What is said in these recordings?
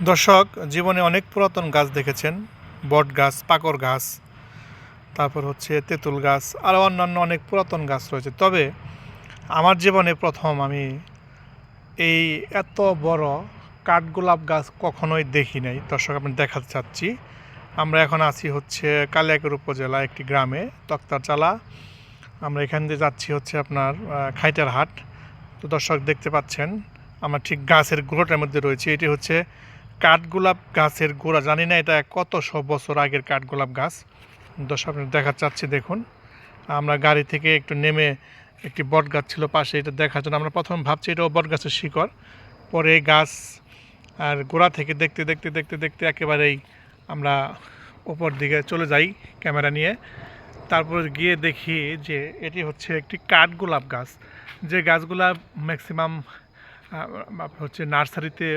দর্শক, জীবনে অনেক পুরাতন গাছ দেখেছেন। বট গাছ, পাকর গাছ, তারপর হচ্ছে তেঁতুল গাছ, আরও অন্যান্য অনেক পুরাতন গাছ রয়েছে। তবে আমার জীবনে প্রথম আমি এই এত বড় কাঠগোলাপ গাছ কখনোই দেখি নাই। দর্শক, আমি দেখাতে চাচ্ছি। আমরা এখন আছি হচ্ছে কালিয়াকৈর উপজেলা একটি গ্রামে, তক্তারচালা। আমরা এখান দিয়ে যাচ্ছি হচ্ছে আপনার খাইটার হাট। তো দর্শক, দেখতে পাচ্ছেন আমরা ঠিক গাছের গোড়াটার মধ্যে রয়েছে। এটি হচ্ছে কাঠগোলাপ গাছের গোড়া। জানি না এটা কত বছর আগের কাঠগোলাপ গাছ। দর্শক, আপনি দেখাতে চাচ্ছি, দেখুন। আমরা গাড়ি থেকে একটু নেমে একটি বট গাছ ছিল পাশে, এটা দেখার জন্য আমরা প্রথম ভাবছি এটাও বট গাছের শিকড়। পরে এই গাছ আর গোড়া থেকে দেখতে দেখতে দেখতে দেখতে একেবারেই আমরা উপর দিকে চলে যাই ক্যামেরা নিয়ে। তারপর গিয়ে দেখি যে এটি হচ্ছে একটি কাঠগোলাপ গাছ, যে গাছগুলা ম্যাক্সিমাম হচ্ছে নার্সারিতে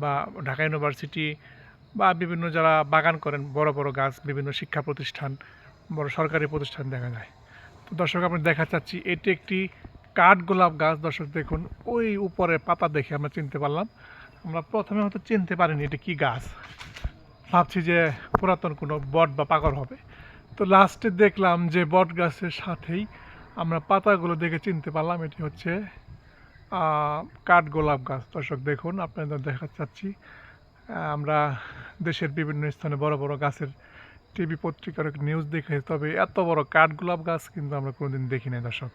বা ঢাকা ইউনিভার্সিটি বা বিভিন্ন যারা বাগান করেন বড় বড় গাছ, বিভিন্ন শিক্ষা প্রতিষ্ঠান, বড় সরকারি প্রতিষ্ঠান দেখা যায়। তো দর্শক, আপনি দেখা চাচ্ছি এটি একটি কাঠগোলাপ গাছ। দর্শক দেখুন, ওই উপরে পাতা দেখে আমরা চিনতে পারলাম। আমরা প্রথমে হয়তো চিনতে পারিনি এটি কী গাছ, ভাবছি যে পুরাতন কোনো বট বা পাকড় হবে। তো লাস্টে দেখলাম যে বট গাছের সাথেই আমরা পাতাগুলো দেখে চিনতে পারলাম এটি হচ্ছে কাঠগোলাপ গাছ। দর্শক দেখুন, আপনাদের দেখাতে চাচ্ছি আমরা দেশের বিভিন্ন স্থানে বড় বড় গাছের টিভি পত্রিকার নিউজ দেখে, তবে এত বড় কাঠগোলাপ গাছ কিন্তু আমরা কোনোদিন দেখি নাই। দর্শক,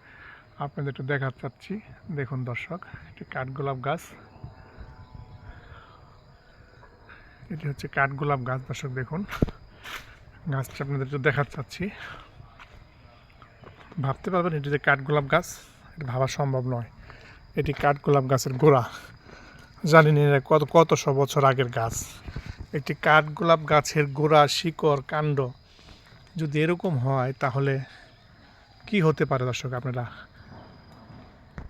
আপনাদের একটু দেখাতে চাচ্ছি, দেখুন দর্শক, এটি কাঠগোলাপ গাছ। এটি হচ্ছে কাঠগোলাপ গাছ। দর্শক দেখুন, গাছটা আপনাদের একটু দেখাতে চাচ্ছি। ভাবতে পারবেন এটি যে কাঠগোলাপ গাছ, এটা ভাবা সম্ভব নয়। এটি কাঠগোলাপ গাছের গোড়া। জানি না এটা কত কত বছর আগের গাছ। একটি কাঠগোলাপ গাছের গোড়া, শিকড়, কাণ্ড যদি এরকম হয় তাহলে কি হতে পারে দর্শক, আপনারা